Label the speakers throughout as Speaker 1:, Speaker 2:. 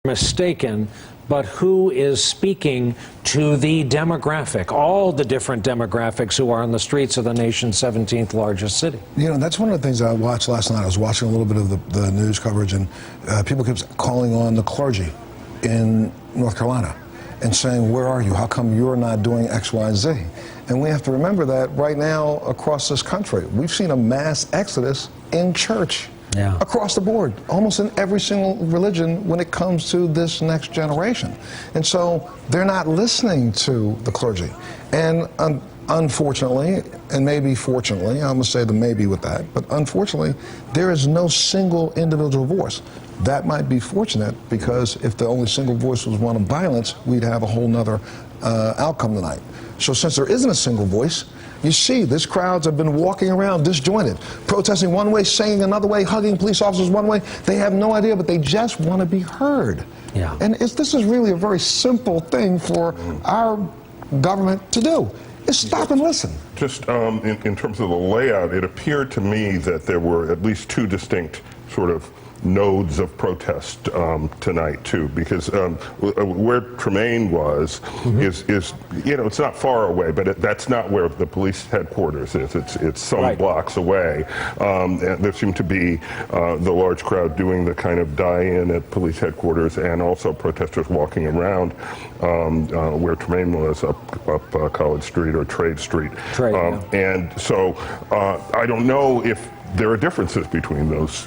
Speaker 1: mistaken, but who is speaking to the demographic, all the different demographics who are on the streets of the nation's 17th largest city.
Speaker 2: You know, that's one of the things I watched last night. I was watching a little bit of the news coverage, and people kept calling on the clergy in North Carolina and saying, where are you? How come you're not doing X, Y, and Z? And we have to remember that right now across this country, we've seen a mass exodus in church. Yeah. Across the board, almost in every single religion when it comes to this next generation. And so they're not listening to the clergy. And unfortunately, and maybe fortunately, I'm going to say the maybe with that, but unfortunately, there is no single individual voice. That might be fortunate, because if the only single voice was one of violence, we'd have a whole nother outcome tonight. So since there isn't a single voice, you see, these crowds have been walking around disjointed, protesting one way, singing another way, hugging police officers one way. They have no idea, but they just want to be heard. Yeah. And this is really a very simple thing for our government to do. Is stop and listen.
Speaker 3: Just in terms of the layout, it appeared to me that there were at least two distinct sort of nodes of protest tonight too, because where Tremaine was is you know, it's not far away, but that's not where the police headquarters is. It's some blocks away. And there seemed to be the large crowd doing the kind of die-in at police headquarters, and also protesters walking around where Tremaine was, up College Street or Trade Street. And so I don't know if there are differences between those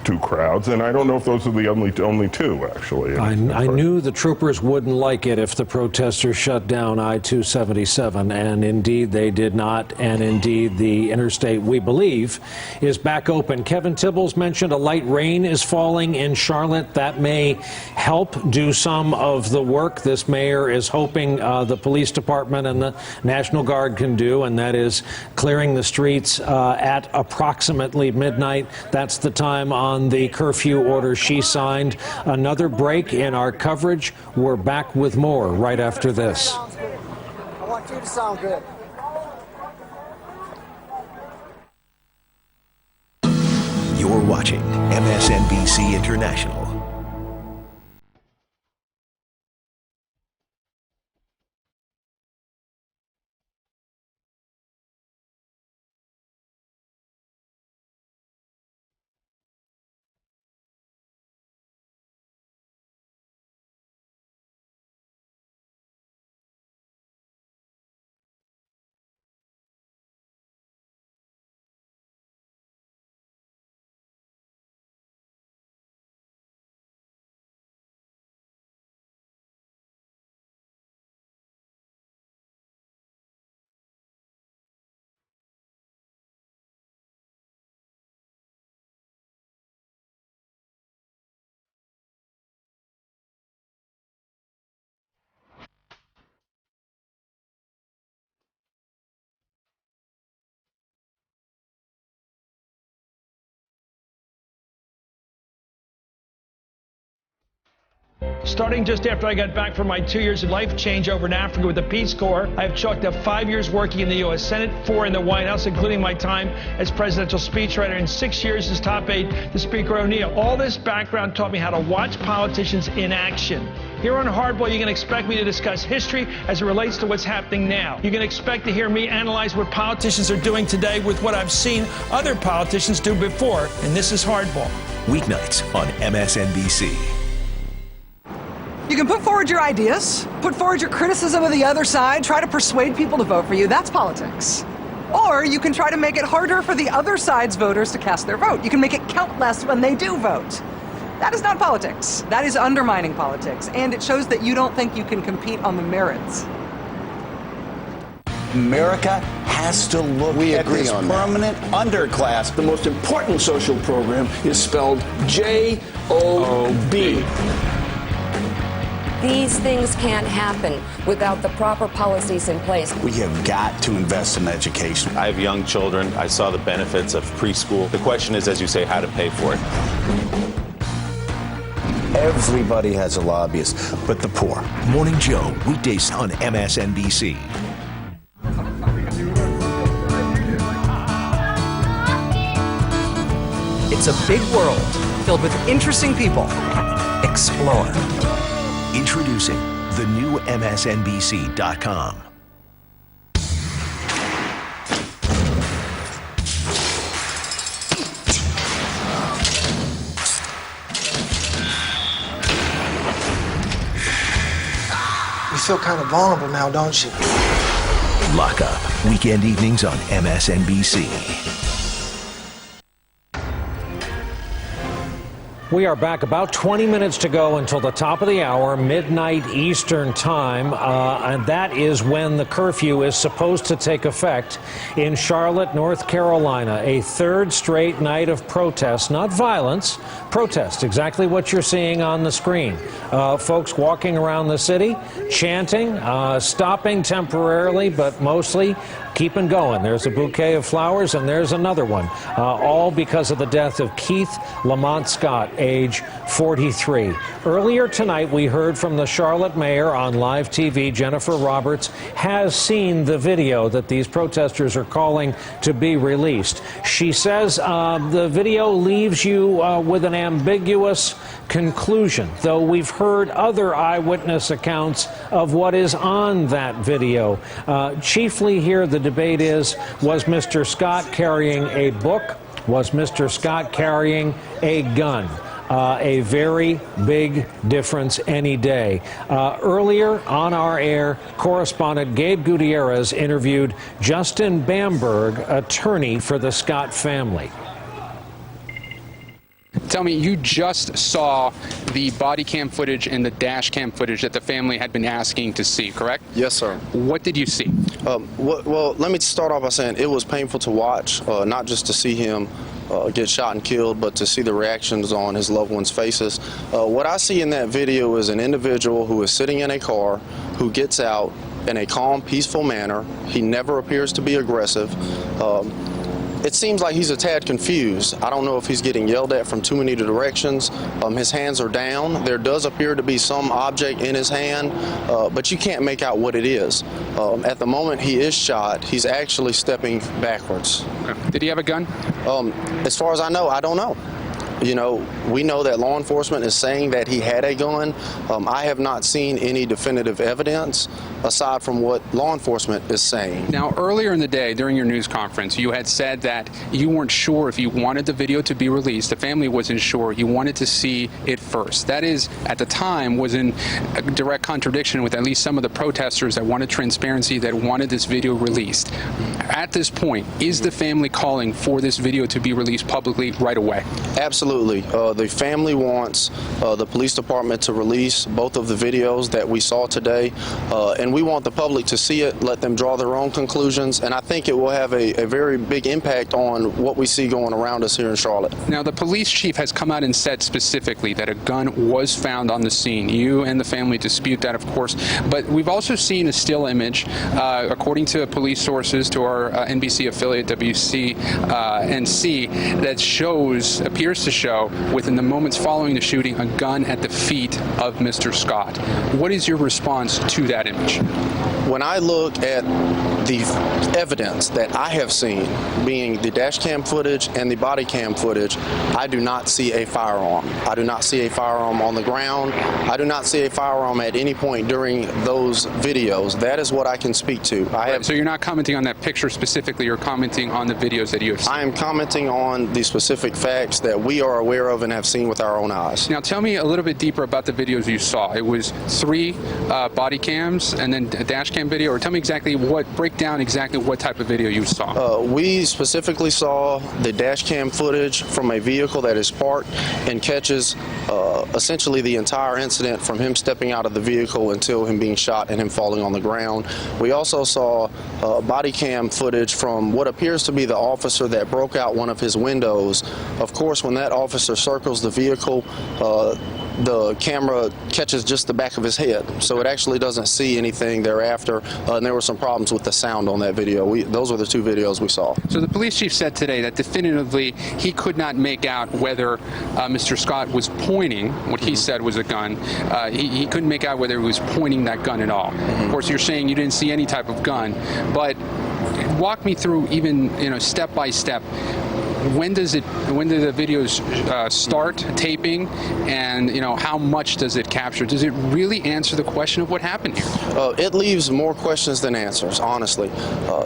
Speaker 3: two crowds, and I don't know if those are the only two, actually.
Speaker 1: I knew the troopers wouldn't like it if the protesters shut down I-277, and indeed they did not, and indeed the interstate, we believe, is back open. Kevin Tibbles mentioned a light rain is falling in Charlotte. That may help do some of the work this mayor is hoping the police department and the National Guard can do, and that is clearing the streets at approximately midnight. That's the time on the curfew order she signed. Another break in our coverage. We're back with more right after this.
Speaker 4: I want you to sound good.
Speaker 5: You're watching MSNBC International.
Speaker 6: Starting just after I got back from my 2 years of life changeover in Africa with the Peace Corps, I've chalked up 5 years working in the U.S. Senate, 4 in the White House, including my time as presidential speechwriter, and 6 years as top aide to Speaker O'Neill. All this background taught me how to watch politicians in action. Here on Hardball, you can expect me to discuss history as it relates to what's happening now. You can expect to hear me analyze what politicians are doing today with what I've seen other politicians do before, and this is Hardball.
Speaker 5: Weeknights on MSNBC.
Speaker 7: You can put forward your ideas, put forward your criticism of the other side, try to persuade people to vote for you. That's politics. Or you can try to make it harder for the other side's voters to cast their vote. You can make it count less when they do vote. That is not politics. That is undermining politics. And it shows that you don't think you can compete on the merits.
Speaker 8: America has to look at this permanent underclass. The most important social program is spelled J-O-B.
Speaker 9: These things can't happen without the proper policies in place.
Speaker 8: We have got to invest in education.
Speaker 10: I have young children. I saw the benefits of preschool. The question is, as you say, how to pay for it.
Speaker 8: Everybody has a lobbyist, but the poor.
Speaker 5: Morning Joe, weekdays on MSNBC.
Speaker 7: It's a big world filled with interesting people,
Speaker 5: explore. Introducing the new MSNBC.com.
Speaker 11: You feel kind of vulnerable now, don't you?
Speaker 5: Lock Up, weekend evenings on MSNBC.
Speaker 1: We are back about 20 minutes to go until the top of the hour, midnight Eastern time, and that is when the curfew is supposed to take effect in Charlotte, North Carolina. A third straight night of protests, not violence, protest, exactly what you're seeing on the screen. Folks walking around the city, chanting, stopping temporarily, but mostly keeping going. There's a bouquet of flowers, and there's another one, all because of the death of Keith Lamont Scott, age 43. Earlier tonight, we heard from the Charlotte mayor on live TV. Jennifer Roberts has seen the video that these protesters are calling to be released. She says the video leaves you with an ambiguous conclusion, though we've heard other eyewitness accounts of what is on that video. Chiefly here, the debate is, was Mr. Scott carrying a book? Was Mr. Scott carrying a gun? A very big difference any day. Earlier on our air, correspondent Gabe Gutierrez interviewed Justin Bamberg, attorney for the Scott family.
Speaker 12: Tell me, you just saw the body cam footage and the dash cam footage that the family had been asking to see, correct?
Speaker 13: Yes, sir.
Speaker 12: What did you see?
Speaker 13: Well, let me start off by saying it was painful to watch, not just to see him get shot and killed, but to see the reactions on his loved ones' faces. What I see in that video is an individual who is sitting in a car, who gets out in a calm, peaceful manner. He never appears to be aggressive. It seems like he's a tad confused. I don't know if he's getting yelled at from too many directions. His hands are down. There does appear to be some object in his hand, but you can't make out what it is. At the moment he is shot, he's actually stepping backwards.
Speaker 12: Okay. Did he have a gun?
Speaker 13: As far as I know, I don't know. You know, we know that law enforcement is saying that he had a gun. I have not seen any definitive evidence aside from what law enforcement is saying.
Speaker 12: Now, earlier in the day, during your news conference, you had said that you weren't sure if you wanted the video to be released. The family wasn't sure. You wanted to see it first. That is, at the time, was in a direct contradiction with at least some of the protesters that wanted transparency, that wanted this video released. At this point, is the family calling for this video to be released publicly right away?
Speaker 13: Absolutely. The family wants the police department to release both of the videos that we saw today, and we want the public to see it, let them draw their own conclusions, and I think it will have a very big impact on what we see going around us here in Charlotte.
Speaker 12: Now, the police chief has come out and said specifically that a gun was found on the scene. You and the family dispute that, of course, but we've also seen a still image, according to police sources, to our NBC affiliate WCNC, that appears to show, within the moments following the shooting, a gun at the feet of Mr. Scott. What is your response to that image?
Speaker 13: When I look at the evidence that I have seen, being the dash cam footage and the body cam footage, I do not see a firearm. I do not see a firearm on the ground. I do not see a firearm at any point during those videos. That is what I can speak to.
Speaker 12: So you're not commenting on that picture specifically, you're commenting on the videos that you have seen?
Speaker 13: I am commenting on the specific facts that we are aware of and have seen with our own eyes.
Speaker 12: Now tell me a little bit deeper about the videos you saw. It was 3 body cams and then a dash cam video, or tell me break down exactly what type of video you saw.
Speaker 13: We specifically saw the dash cam footage from a vehicle that is parked and catches essentially the entire incident from him stepping out of the vehicle until him being shot and him falling on the ground. We also saw body cam footage from what appears to be the officer that broke out one of his windows. Of course, when that officer circles the vehicle, the camera catches just the back of his head, so it actually doesn't see anything thereafter, and there were some problems with the sound on that video. Those were the 2 videos we saw.
Speaker 12: So the police chief said today that definitively he could not make out whether Mr. Scott was pointing what he said was a gun. He couldn't make out whether he was pointing that gun at all. Of course, you're saying you didn't see any type of gun, but walk me through, even step by step, when do the videos start taping, and how much does it capture? Does it really answer the question of what happened here?
Speaker 13: It leaves more questions than answers, honestly.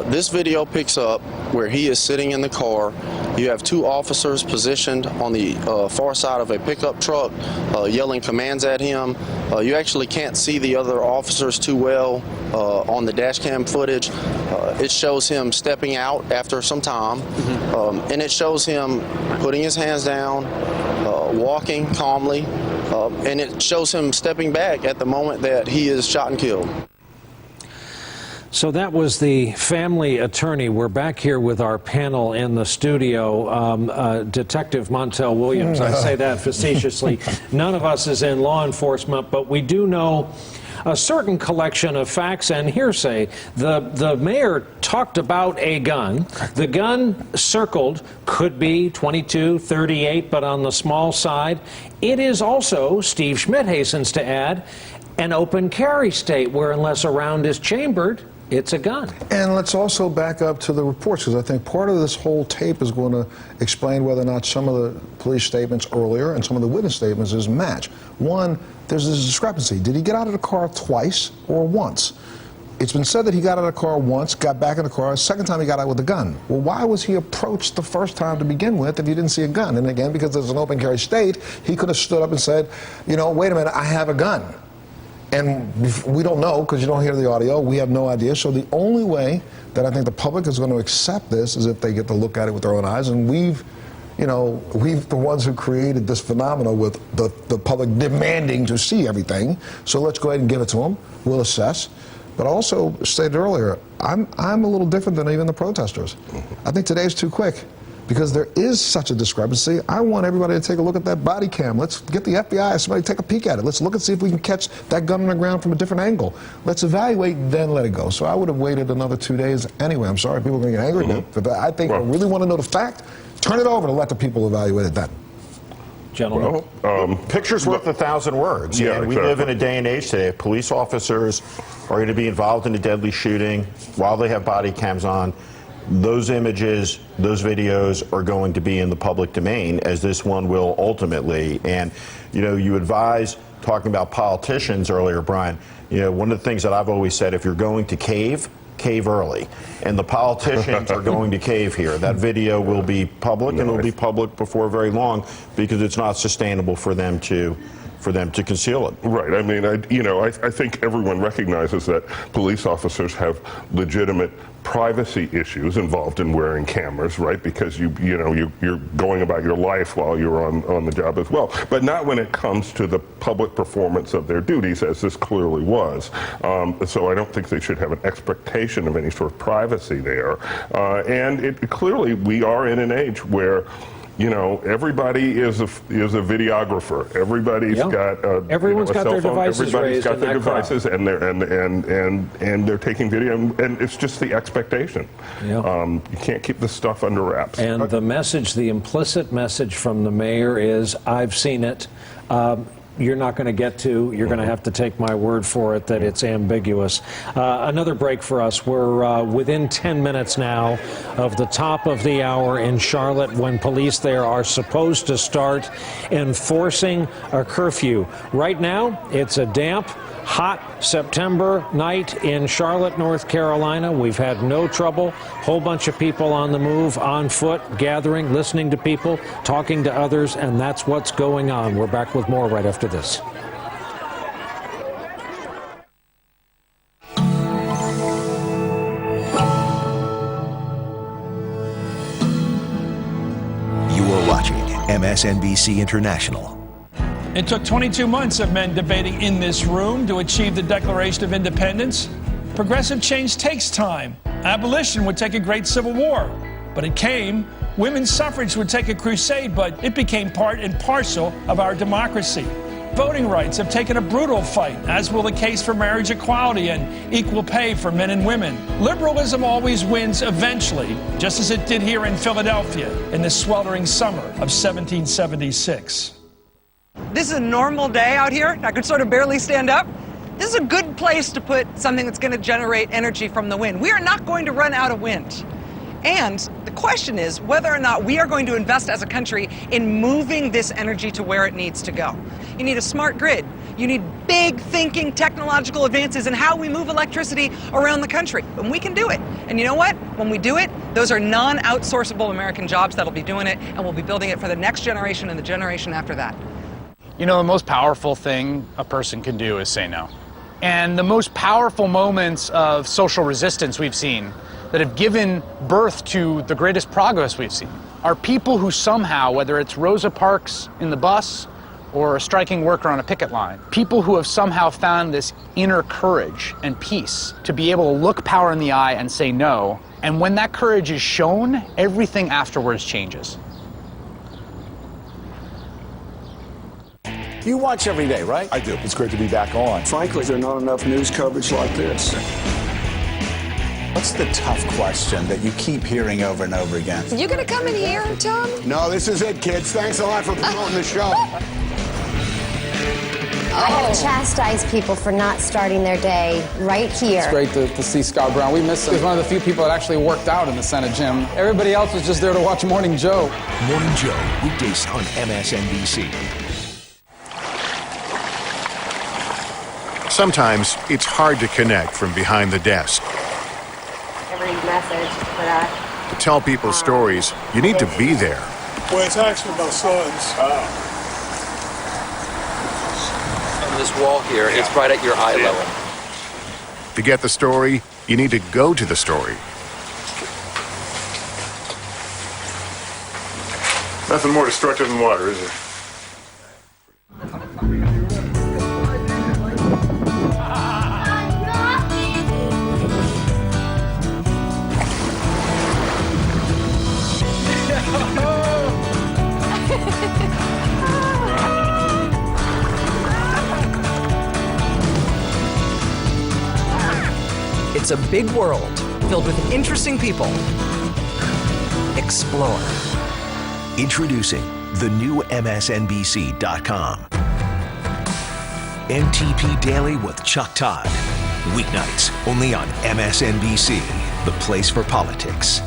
Speaker 13: This video picks up where he is sitting in the car. You have two officers positioned on the far side of a pickup truck yelling commands at him. You actually can't see the other officers too well on the dash cam footage. It shows him stepping out after some time, and it shows him putting his hands down, walking calmly, and it shows him stepping back at the moment that he is shot and killed.
Speaker 1: So that was the family attorney. We're back here with our panel in the studio. Detective Montel Williams, I say that facetiously. None of us is in law enforcement, but we do know a certain collection of facts and hearsay. The mayor talked about a gun. The gun circled could be 22, 38, but on the small side. It is also, Steve Schmidt hastens to add, an open carry state where unless a round is chambered, it's a gun.
Speaker 2: And let's also back up to the reports, because I think part of this whole tape is going to explain whether or not some of the police statements earlier and some of the witness statements is match. One, there's this discrepancy. Did he get out of the car twice or once? It's been said that he got out of the car once, got back in the car, second time he got out with a gun. Well, why was he approached the first time to begin with if he didn't see a gun? And again, because there's an open carry state, he could have stood up and said, wait a minute, I have a gun. And we don't know, because you don't hear the audio. We have no idea. So the only way that I think the public is going to accept this is if they get to look at it with their own eyes. And we've the ones who created this phenomenon with the public demanding to see everything. So let's go ahead and give it to them. We'll assess. But I also stated earlier, I'm a little different than even the protesters. I think today's too quick, because there is such a discrepancy. I want everybody to take a look at that body cam. Let's get the FBI, somebody take a peek at it. Let's look and see if we can catch that gun on the ground from a different angle. Let's evaluate, then let it go. So I would have waited another 2 days anyway. I'm sorry, people are going to get angry. But I think I really want to know the fact. Turn it over to let the people evaluate it then.
Speaker 1: Gentlemen.
Speaker 14: Well, picture's worth 1,000 words.
Speaker 3: Yeah,
Speaker 14: and we live in a day and age today. Police officers are going to be involved in a deadly shooting while they have body cams on. Those images, those videos are going to be in the public domain, as this one will ultimately. And, you advise, talking about politicians earlier, Brian, one of the things that I've always said, if you're going to cave early. And the politicians are going to cave here. That video will be public, and will be public before very long, because it's not sustainable for them to conceal it.
Speaker 3: Right. I mean, I think everyone recognizes that police officers have legitimate privacy issues involved in wearing cameras, right? Because you're going about your life while you're on the job as well. But not when it comes to the public performance of their duties, as this clearly was. So I don't think they should have an expectation of any sort of privacy there. And clearly we are in an age where everybody is a videographer. Everybody's got
Speaker 1: everyone's got their devices
Speaker 3: Everybody's got their devices,
Speaker 1: crowd.
Speaker 3: and they're taking video, and it's just the expectation. You can't keep this stuff under wraps.
Speaker 1: And the message, the implicit message from the mayor is, I've seen it. You're not going to get to. You're going to have to take my word for it that it's ambiguous. Another break for us. We're within 10 minutes now of the top of the hour in Charlotte, when police there are supposed to start enforcing a curfew. Right now, it's a damp, hot September night in Charlotte, North Carolina. We've had no trouble. Whole bunch of people on the move, on foot, gathering, listening to people, talking to others, and that's what's going on. We're back with more right after this.
Speaker 5: You are watching MSNBC International.
Speaker 6: It took 22 months of men debating in this room to achieve the Declaration of Independence. Progressive change takes time. Abolition would take a great civil war, but it came. Women's suffrage would take a crusade, but it became part and parcel of our democracy. Voting rights have taken a brutal fight, as will the case for marriage equality and equal pay for men and women. Liberalism always wins eventually, just as it did here in Philadelphia in the sweltering summer of 1776.
Speaker 7: This is a normal day out here. I could sort of barely stand up. This is a good place to put something that's going to generate energy from the wind. We are not going to run out of wind. And the question is whether or not we are going to invest as a country in moving this energy to where it needs to go. You need a smart grid. You need big thinking technological advances in how we move electricity around the country. And we can do it. And you know what? When we do it, those are non-outsourceable American jobs that'll be doing it, and we'll be building it for the next generation and the generation after that.
Speaker 15: You know, the most powerful thing a person can do is say no. And the most powerful moments of social resistance we've seen that have given birth to the greatest progress we've seen are people who somehow, whether it's Rosa Parks in the bus or a striking worker on a picket line, people who have somehow found this inner courage and peace to be able to look power in the eye and say no. And when that courage is shown, everything afterwards changes.
Speaker 8: You watch every day, right?
Speaker 16: I do. It's great to be back on.
Speaker 8: Frankly, there's not enough news coverage like this.
Speaker 17: What's the tough question that you keep hearing over and over again?
Speaker 9: You gonna come in here, Tom?
Speaker 16: No, this is it, kids. Thanks a lot for promoting the show.
Speaker 18: I have to chastise people for not starting their day right here.
Speaker 19: It's great to see Scott Brown. We miss him. He's one of the few people that actually worked out in the Senate gym. Everybody else was just there to watch Morning Joe.
Speaker 5: Morning Joe, weekdays on MSNBC.
Speaker 20: Sometimes it's hard to connect from behind the desk.
Speaker 18: Every message for that.
Speaker 20: To tell people stories, you need to be there.
Speaker 21: Well, it's actually my son's.
Speaker 22: This wall here, it's right at your eye level.
Speaker 20: To get the story, you need to go to the story.
Speaker 21: Nothing more destructive than water, is there?
Speaker 23: It's a big world filled with interesting people. Explore.
Speaker 5: Introducing the new MSNBC.com. NTP Daily with Chuck Todd. Weeknights only on MSNBC, the place for politics.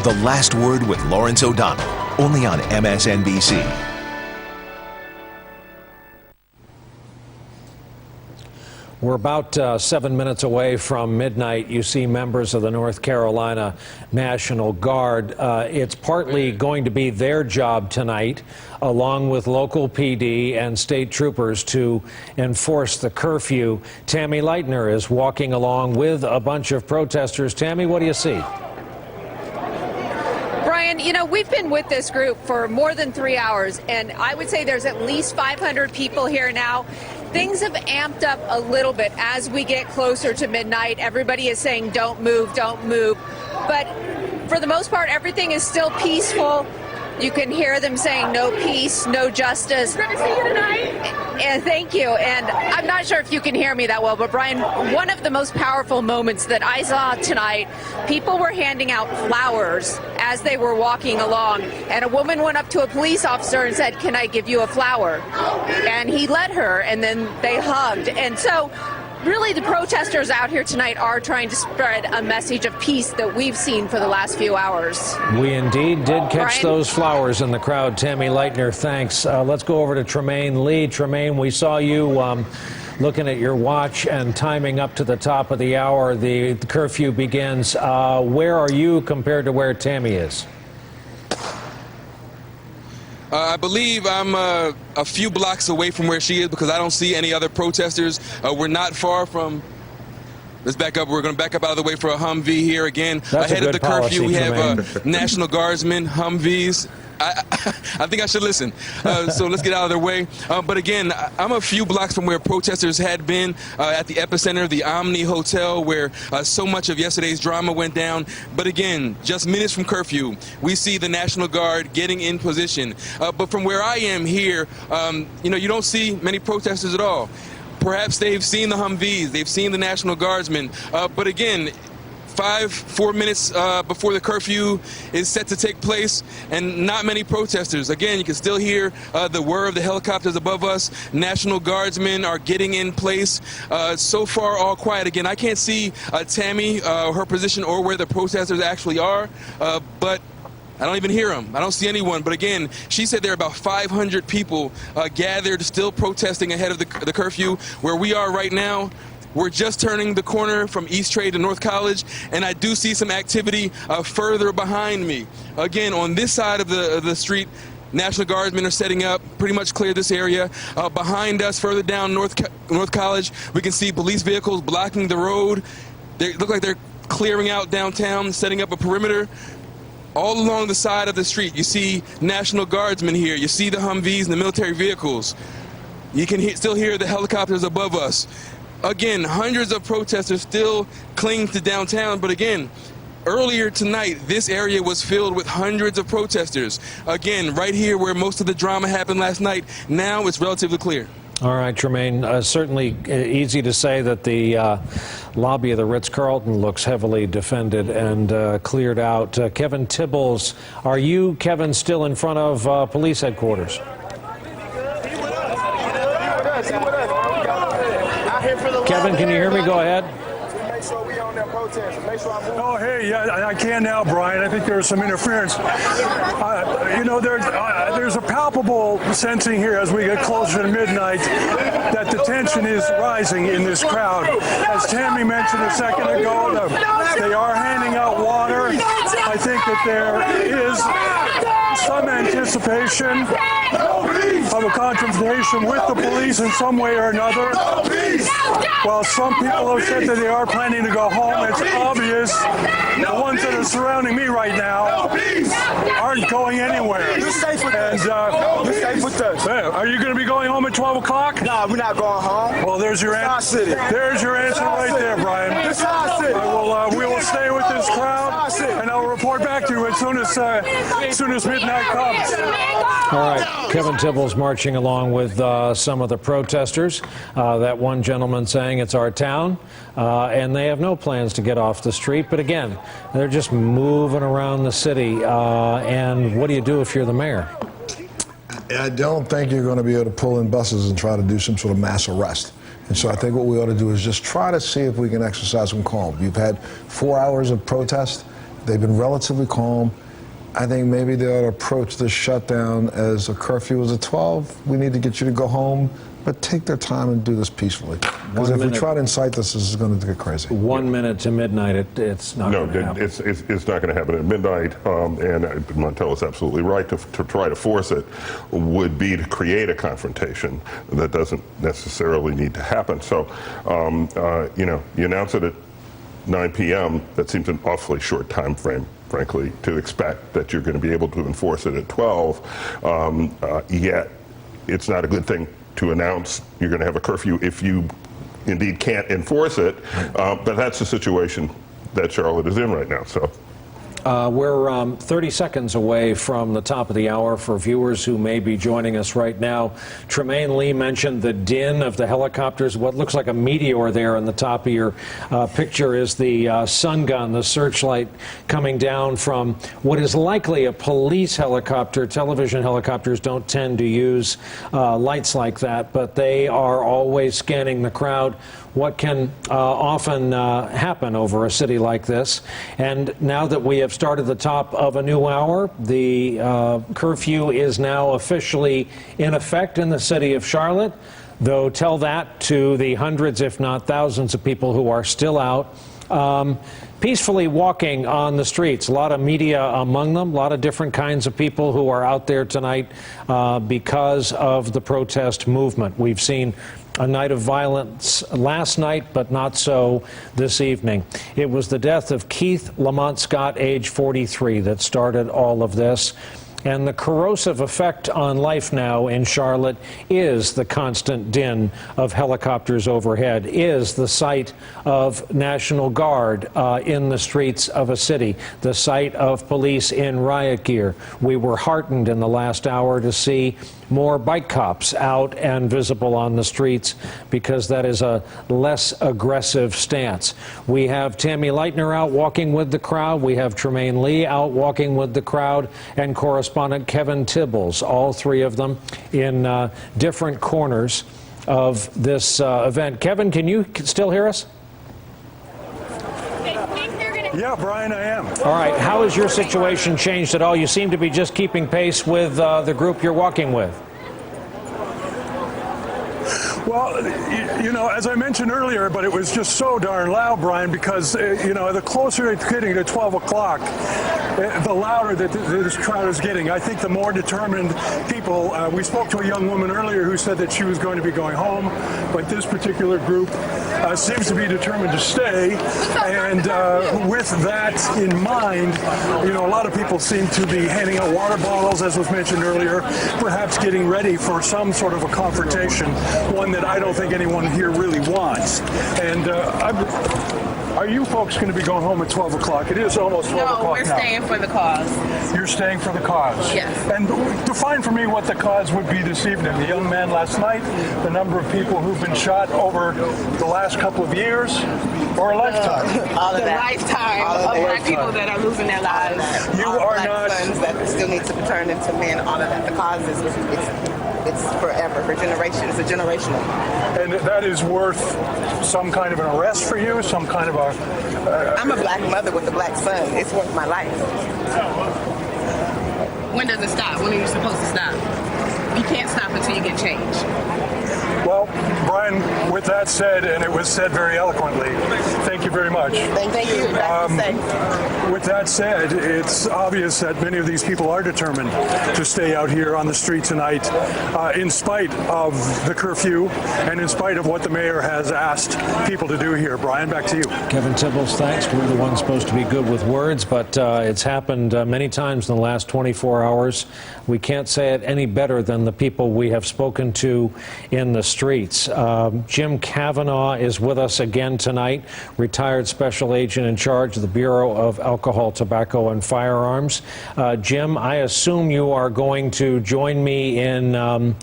Speaker 5: The Last Word with Lawrence O'Donnell, only on MSNBC.
Speaker 1: We're about 7 minutes away from midnight. You see members of the North Carolina National Guard. It's partly going to be their job tonight, along with local PD and state troopers, to enforce the curfew. Tammy Leitner is walking along with a bunch of protesters. Tammy, what do you see?
Speaker 24: Brian, you know, we've been with this group for more than 3 hours, and I would say there's at least 500 people here now. Things have amped up a little bit as we get closer to midnight. Everybody is saying, don't move, don't move. But for the most part, everything is still peaceful. You can hear them saying no peace, no justice.
Speaker 25: We're going to see you tonight.
Speaker 24: And thank you. And I'm not sure if you can hear me that well, but Brian, one of the most powerful moments that I saw tonight, people were handing out flowers as they were walking along. And a woman went up to a police officer and said, "Can I give you a flower?" And he let her, and then they hugged. And so really, the protesters out here tonight are trying to spread a message of peace that we've seen for the last few hours.
Speaker 1: We indeed did catch
Speaker 24: Brian?
Speaker 1: those flowers in the crowd. Tammy Leitner, thanks. Let's go over to Tremaine Lee. Tremaine, we saw you looking at your watch and timing up to the top of the hour. The curfew begins. Where are you compared to where Tammy is?
Speaker 26: I believe I'm a few blocks away from where she is because I don't see any other protesters. We're not far from. Let's back up. We're going to back up out of the way for a Humvee here again.
Speaker 1: That's
Speaker 26: ahead of the curfew, we
Speaker 1: Tremaine.
Speaker 26: have National Guardsmen, Humvees. I think I should listen. So let's get out of their way. But again, I'm a few blocks from where protesters had been at the epicenter, the Omni Hotel, where so much of yesterday's drama went down. But again, just minutes from curfew, we see the National Guard getting in position. But from where I am here, you know, you don't see many protesters at all. Perhaps they've seen the Humvees, they've seen the National Guardsmen. But again, 4 minutes before the curfew is set to take place, and not many protesters. Again, you can still hear the whir of the helicopters above us. National Guardsmen are getting in place. So far, all quiet. Again, I can't see Tammy, her position, or where the protesters actually are, but I don't even hear them. I don't see anyone. But again, she said there are about 500 people gathered, still protesting ahead of the curfew. Where we are right now, we're just turning the corner from East Trade to North College, and I do see some activity further behind me. Again, on this side of the street, National Guardsmen are setting up, pretty much clear this area. Behind us, further down North College, we can see police vehicles blocking the road. They look like they're clearing out downtown, setting up a perimeter. All along the side of the street, you see National Guardsmen here. You see the Humvees and the military vehicles. You can still hear the helicopters above us. Again, hundreds of protesters still cling to downtown, but again, earlier tonight, this area was filled with hundreds of protesters. Again, right here where most of the drama happened last night, now it's relatively clear.
Speaker 1: All right, Tremaine, certainly easy to say that the lobby of the Ritz-Carlton looks heavily defended and cleared out. Kevin Tibbles, are you, Kevin, still in front of police headquarters? Kevin, can you hear me? Go ahead.
Speaker 21: Oh, hey, yeah, I can now, Brian. I think there's some interference. You know, there's a palpable sensing here as we get closer to midnight that the tension is rising in this crowd. As Tammy mentioned a second ago, they are handing out water. I think that there is some anticipation of a confrontation with the police in some way or another. While some people have said that they are planning to go home, it's obvious the ones that are surrounding me right now aren't going anywhere. Are you going to be going home at 12 o'clock?
Speaker 16: No, we're not going home.
Speaker 21: Well, there's your answer. There's your answer right there, Brian. We will stay with this crowd, and I'll report back to you as soon as midnight comes.
Speaker 1: All right, Kevin Tibbles marching along with some of the protesters. That one gentleman saying it's our town, and they have no plans to get off the street. But again, they're just moving around the city. And what do you do if you're the mayor?
Speaker 2: I don't think you're going to be able to pull in buses and try to do some sort of mass arrest. And so I think what we ought to do is just try to see if we can exercise some calm. You've had 4 hours of protest. They've been relatively calm. I think maybe they ought to approach this shutdown as a curfew as a 12. We need to get you to go home, but take their time and do this peacefully. Because if we try to incite this is going to get crazy.
Speaker 1: 1 minute to midnight, it's not going to happen.
Speaker 3: It's not going to happen at midnight, and Montel is absolutely right. To try to force it would be to create a confrontation that doesn't necessarily need to happen. So, you announce it at 9 p.m. That seems an awfully short time frame, frankly, to expect that you're going to be able to enforce it at 12. Yet, it's not a good thing to announce you're going to have a curfew if you indeed can't enforce it. But that's the situation that Charlotte is in right now. So.
Speaker 1: We're 30 seconds away from the top of the hour. For viewers who may be joining us right now, Tremaine Lee mentioned the din of the helicopters. What looks like a meteor there on the top of your picture is the sun gun, the searchlight coming down from what is likely a police helicopter. Television helicopters don't tend to use lights like that, but they are always scanning the crowd. What can often happen over a city like this. And now that we have started the top of a new hour, the curfew is now officially in effect in the city of Charlotte. Though tell that to the hundreds, if not thousands, of people who are still out peacefully walking on the streets. A lot of media among them, a lot of different kinds of people who are out there tonight because of the protest movement. We've seen a night of violence last night, but not so this evening. It was the death of Keith Lamont Scott, age 43, that started all of this. And the corrosive effect on life now in Charlotte is the constant din of helicopters overhead, is the sight of National Guard in the streets of a city, the sight of police in riot gear. We were heartened in the last hour to see more bike cops out and visible on the streets because that is a less aggressive stance. We have Tammy Leitner out walking with the crowd. We have Tremaine Lee out walking with the crowd, and correspondent Kevin Tibbles, all three of them in different corners of this event. Kevin, can you still hear us?
Speaker 21: Yeah, Brian, I am.
Speaker 1: All right. How has your situation changed at all? You seem to be just keeping pace with the group you're walking with.
Speaker 21: Well, you know, as I mentioned earlier, but it was just so darn loud, Brian, because, you know, the closer it's getting to 12 o'clock, the louder that this crowd is getting. I think the more determined people, we spoke to a young woman earlier who said that she was going to be going home, but this particular group seems to be determined to stay. And with that in mind, you know, a lot of people seem to be handing out water bottles, as was mentioned earlier, perhaps getting ready for some sort of a confrontation, one that I don't think anyone here really wants. And are you folks going to be going home at 12 o'clock? It is almost 12 o'clock now.
Speaker 4: No, we're staying for the cause.
Speaker 21: You're staying for the cause?
Speaker 4: Yes.
Speaker 21: And define for me what the cause would be this evening. The young man last night, the number of people who've been shot over the last couple of years, or a lifetime?
Speaker 4: All of that. Lifetime of black people that are losing their lives.
Speaker 21: You are not...
Speaker 4: sons that still need to be turned into men, all of that. The cause is, it's forever, for generations. It's a generational.
Speaker 21: And that is worth some kind of an arrest for you, some kind of a...
Speaker 4: I'm a black mother with a black son. It's worth my life. When does it stop? When are you supposed to stop? You can't stop until you get change.
Speaker 21: Well, Brian, with that said, and it was said very eloquently, thank you very much.
Speaker 4: Thank you.
Speaker 21: With that said, it's obvious that many of these people are determined to stay out here on the street tonight, in spite of the curfew and in spite of what the mayor has asked people to do here. Brian, back to you.
Speaker 1: Kevin Tibbles, thanks. We're the ones supposed to be good with words, but it's happened many times in the last 24 hours. We can't say it any better than the people we have spoken to in the streets. Jim Kavanaugh is with us again tonight, retired special agent in charge of the Bureau of Alcohol, Tobacco, and Firearms. Jim, I assume you are going to join me in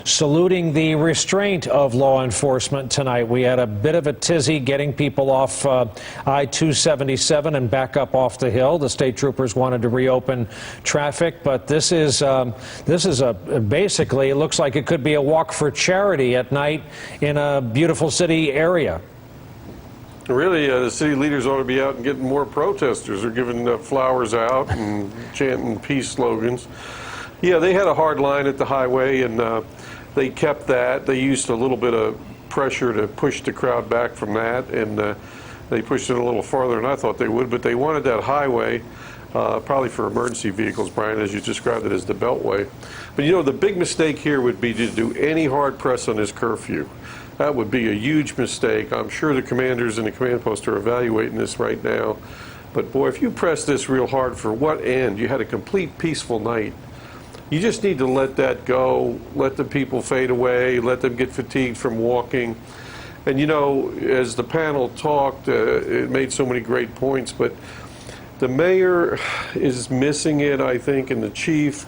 Speaker 1: saluting the restraint of law enforcement tonight. We had a bit of a tizzy getting people off I-277 and back up off the hill. The state troopers wanted to reopen traffic, but this is basically, it looks like it could be a walk for charity at night in a beautiful city area.
Speaker 10: Really, the city leaders ought to be out and getting more protesters. They're giving flowers out and chanting peace slogans. Yeah, they had a hard line at the highway, and they kept that. They used a little bit of pressure to push the crowd back from that, and they pushed it a little farther than I thought they would, but they wanted that highway probably for emergency vehicles, Brian, as you described it as the Beltway. But you know, the big mistake here would be to do any hard press on this curfew. That would be a huge mistake. I'm sure the commanders and the command post are evaluating this right now. But boy, if you press this real hard, for what end? You had a complete peaceful night. You just need to let that go, let the people fade away, let them get fatigued from walking. And you know, as the panel talked, it made so many great points, but the mayor is missing it, I think, and the chief.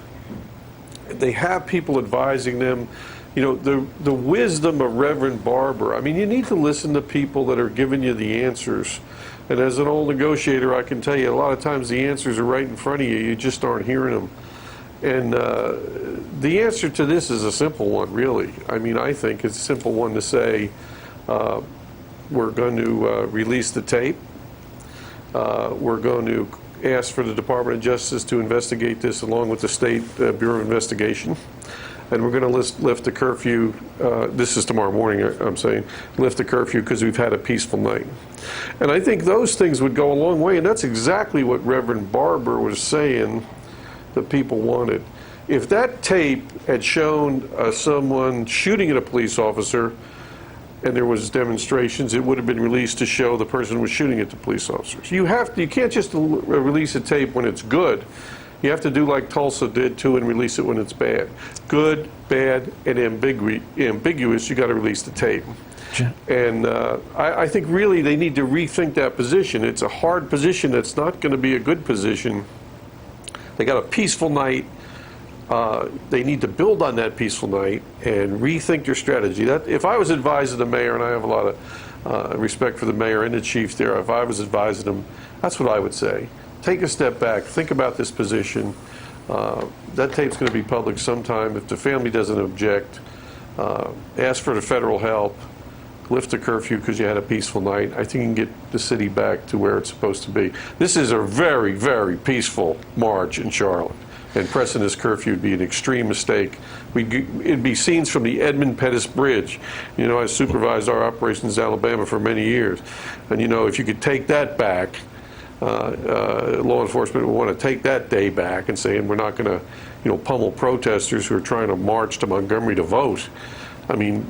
Speaker 10: They have people advising them. You know, the wisdom of Reverend Barber. I mean, you need to listen to people that are giving you the answers. And as an old negotiator, I can tell you a lot of times the answers are right in front of you. You just aren't hearing them. And the answer to this is a simple one, really. I mean, I think it's a simple one to say, we're going to release the tape. We're going to ask for the Department of Justice to investigate this along with the State Bureau of Investigation. And we're going to lift the curfew. This is tomorrow morning, I'm saying, lift the curfew because we've had a peaceful night. And I think those things would go a long way, and that's exactly what Reverend Barber was saying that people wanted. If that tape had shown someone shooting at a police officer and there was demonstrations, it would have been released to show the person was shooting at the police officers. You can't just release a tape when it's good. You have to do like Tulsa did too and release it when it's bad. Good, bad, and ambiguous, you got to release the tape. And I think really they need to rethink that position. It's a hard position that's not going to be a good position. They got a peaceful night. They need to build on that peaceful night and rethink their strategy. That, if I was advising the mayor, and I have a lot of respect for the mayor and the chief there, if I was advising them, that's what I would say. Take a step back, think about this position. That tape's going to be public sometime. If the family doesn't object, ask for the federal help, lift the curfew because you had a peaceful night. I think you can get the city back to where it's supposed to be. This is a very, very peaceful march in Charlotte. And pressing this curfew would be an extreme mistake. It'd be scenes from the Edmund Pettus Bridge. You know, I supervised our operations in Alabama for many years. And, you know, if you could take that back, law enforcement would want to take that day back and say, we're not going to, you know, pummel protesters who are trying to march to Montgomery to vote. I mean,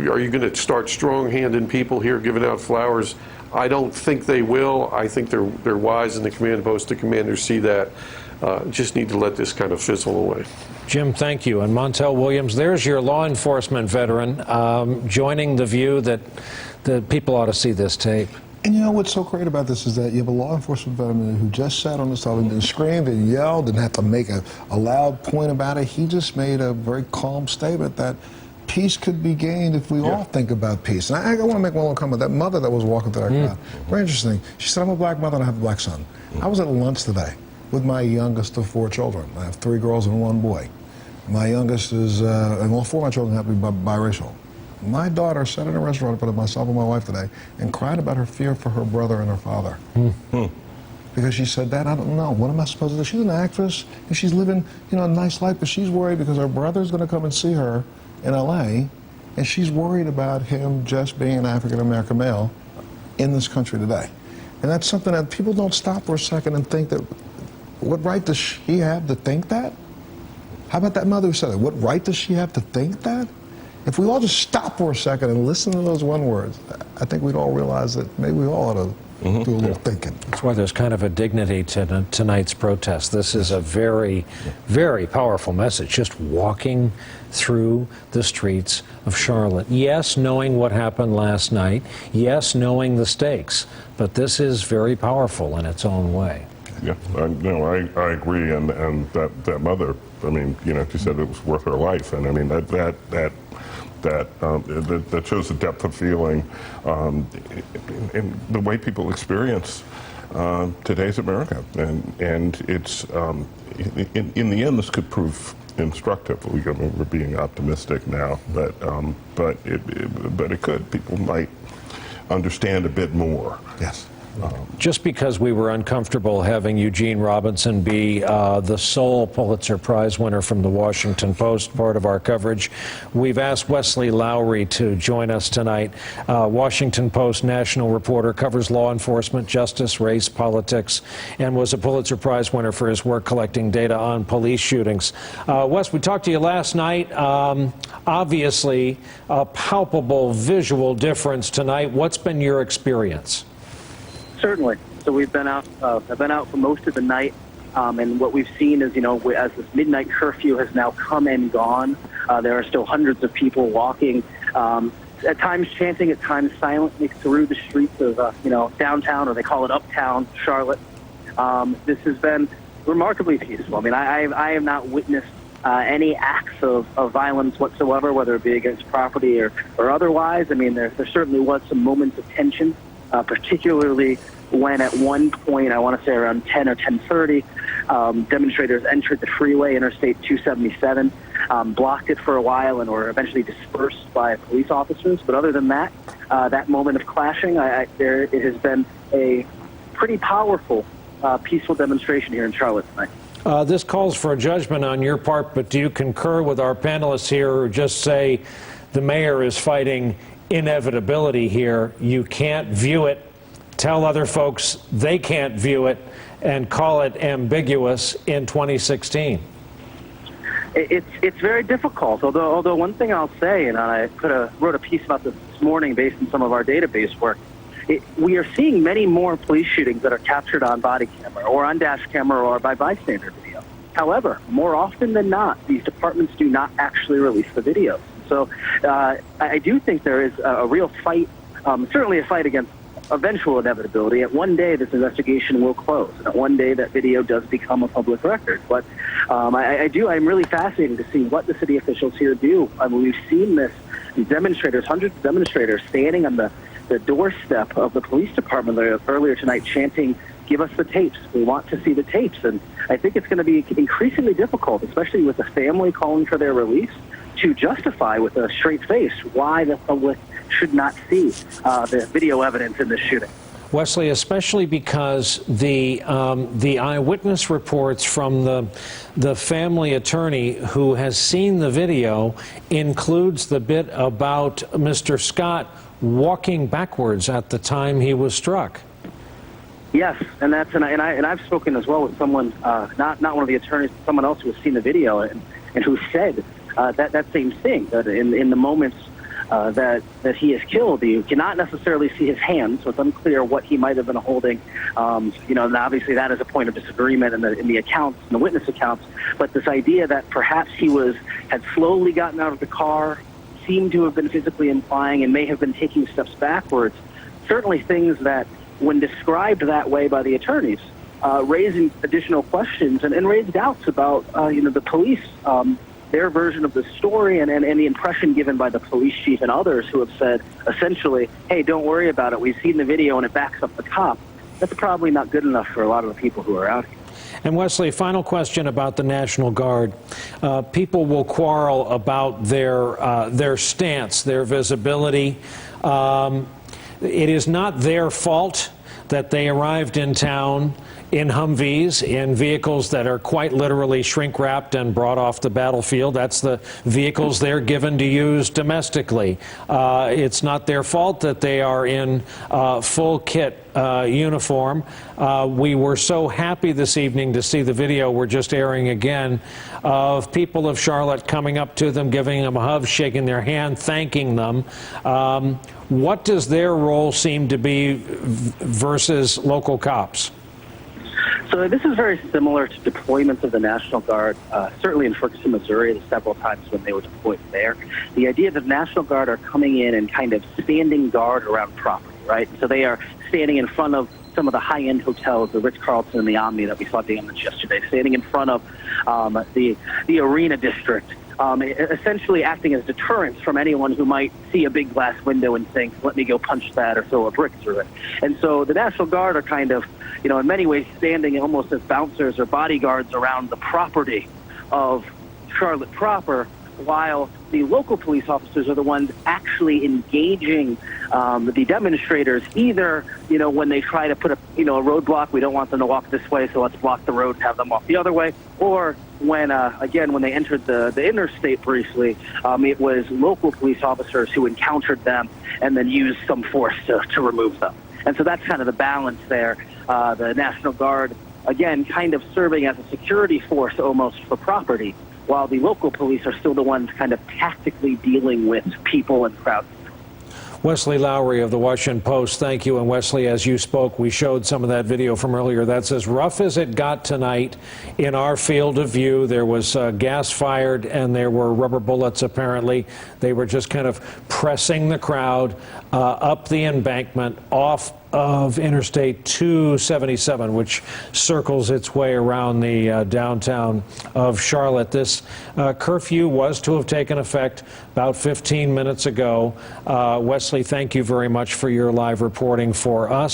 Speaker 10: are you going to start strong-handing people here giving out flowers? I don't think they will. I think they're wise in the command post. The commanders see that. Just need to let this kind of fizzle away.
Speaker 1: Jim, thank you. And Montel Williams, there's your law enforcement veteran joining the view that people ought to see this tape.
Speaker 2: And you know what's so great about this is that you have a law enforcement veteran who just sat on the television and screamed and yelled and had to make a loud point about it. He just made a very calm statement that peace could be gained if we all think about peace. And I want to make one little comment. That mother that was walking through that crowd, very interesting. She said, I'm a black mother and I have a black son. I was at lunch today with my youngest of 4 children. I have 3 girls and 1 boy. My youngest is, and all 4 of my children happen to be biracial. My daughter sat in a restaurant in front of myself and my wife today and cried about her fear for her brother and her father. Because she said, Dad, I don't know. What am I supposed to do? She's an actress and she's living, you know, a nice life, but she's worried because her brother's going to come and see her in LA, and she's worried about him just being an African-American male in this country today. And that's something that people don't stop for a second and think that, what right does she have to think that? How about that mother who said it? What right does she have to think that? If we all just stop for a second and listen to those one words, I think we'd all realize that maybe we all ought to do a little thinking.
Speaker 1: That's why there's kind of a dignity to tonight's protest. This is a very, very powerful message, just walking through the streets of Charlotte. Yes, knowing what happened last night. Yes, knowing the stakes. But this is very powerful in its own way.
Speaker 3: Yeah, I agree, and that mother, I mean, you know, she said it was worth her life, and I mean that shows the depth of feeling and the way people experience today's America, and it's in the end this could prove instructive. We're being optimistic now, but it could. People might understand a bit more.
Speaker 2: Yes.
Speaker 1: Just because we were uncomfortable having Eugene Robinson be the sole Pulitzer Prize winner from the Washington Post, part of our coverage, we've asked Wesley Lowery to join us tonight. Washington Post national reporter, covers law enforcement, justice, race, politics, and was a Pulitzer Prize winner for his work collecting data on police shootings. Wes, we talked to you last night. Obviously, a palpable visual difference tonight. What's been your experience?
Speaker 6: Certainly. So we've been out. I've been out for most of the night, and what we've seen is, you know, as this midnight curfew has now come and gone, there are still hundreds of people walking, at times chanting, at times silently through the streets of, you know, downtown, or they call it uptown Charlotte. This has been remarkably peaceful. I mean, I have not witnessed any acts of violence whatsoever, whether it be against property or otherwise. I mean, there certainly was some moments of tension. Particularly when at one point, I want to say around 10 or 10:30, demonstrators entered the freeway, Interstate 277, blocked it for a while, and were eventually dispersed by police officers. But other than that, that moment of clashing, it has been a pretty powerful, peaceful demonstration here in Charlotte tonight.
Speaker 1: This calls for a judgment on your part, but do you concur with our panelists here who just say the mayor is fighting inevitability here? You can't view it, tell other folks they can't view it, and call it ambiguous in 2016.
Speaker 6: It's very difficult. Although one thing I'll say, and I wrote a piece about this morning based on some of our database work, we are seeing many more police shootings that are captured on body camera or on dash camera or by bystander video. However, more often than not, these departments do not actually release the videos. So I do think there is a real fight, certainly a fight against eventual inevitability. At one day, this investigation will close, and at one day, that video does become a public record. But I'm really fascinated to see what the city officials here do. I mean, we've seen this, demonstrators, hundreds of demonstrators standing on the doorstep of the police department earlier tonight chanting, "Give us the tapes. We want to see the tapes." And I think it's going to be increasingly difficult, especially with the family calling for their release, to justify with a straight face why the public should not see the video evidence in this shooting.
Speaker 1: Wesley, especially because the eyewitness reports from the family attorney who has seen the video includes the bit about Mr. Scott walking backwards at the time he was struck.
Speaker 6: Yes, and I've spoken as well with someone, not one of the attorneys, but someone else who has seen the video and who said that same thing, that in the moments that he is killed, you cannot necessarily see his hands, so it's unclear what he might have been holding. And obviously that is a point of disagreement in the accounts, in the witness accounts. But this idea that perhaps he had slowly gotten out of the car, seemed to have been physically implying, and may have been taking steps backwards, certainly things that, when described that way by the attorneys, raising additional questions and raise doubts about the police, their version of the story, and the impression given by the police chief and others who have said essentially, "Hey, don't worry about it. We've seen the video and it backs up the cop." That's probably not good enough for a lot of the people who are out here.
Speaker 1: And Wesley, final question about the National Guard. People will quarrel about their stance, their visibility. It is not their fault that they arrived in town in Humvees, in vehicles that are quite literally shrink-wrapped and brought off the battlefield. That's the vehicles they're given to use domestically. It's not their fault that they are in full kit uniform. We were so happy this evening to see the video we're just airing again of people of Charlotte coming up to them, giving them a hug, shaking their hand, thanking them. What does their role seem to be versus local cops?
Speaker 6: So this is very similar to deployments of the National Guard, certainly in Ferguson, Missouri, several times when they were deployed there. The idea that the National Guard are coming in and kind of standing guard around property, right? So they are standing in front of some of the high-end hotels, the Ritz-Carlton and the Omni that we saw damaged yesterday, standing in front of the Arena District, essentially acting as deterrents from anyone who might see a big glass window and think, "Let me go punch that or throw a brick through it." And so the National Guard are kind of, in many ways standing almost as bouncers or bodyguards around the property of Charlotte proper, while the local police officers are the ones actually engaging the demonstrators, either, when they try to put a roadblock, we don't want them to walk this way, so let's block the road and have them walk the other way, or when, again, when they entered the interstate briefly, it was local police officers who encountered them and then used some force to remove them. And so that's kind of the balance there. The National Guard, again, kind of serving as a security force almost for property, while the local police are still the ones kind of tactically dealing with people and crowds.
Speaker 1: Wesley Lowery of the Washington Post, thank you. And Wesley, as you spoke, we showed some of that video from earlier. That's as rough as it got tonight in our field of view. There was gas fired and there were rubber bullets, apparently. They were just kind of pressing the crowd up the embankment off of Interstate 277, which circles its way around the downtown of Charlotte. This curfew was to have taken effect about 15 minutes ago. Wesley, thank you very much for your live reporting for us.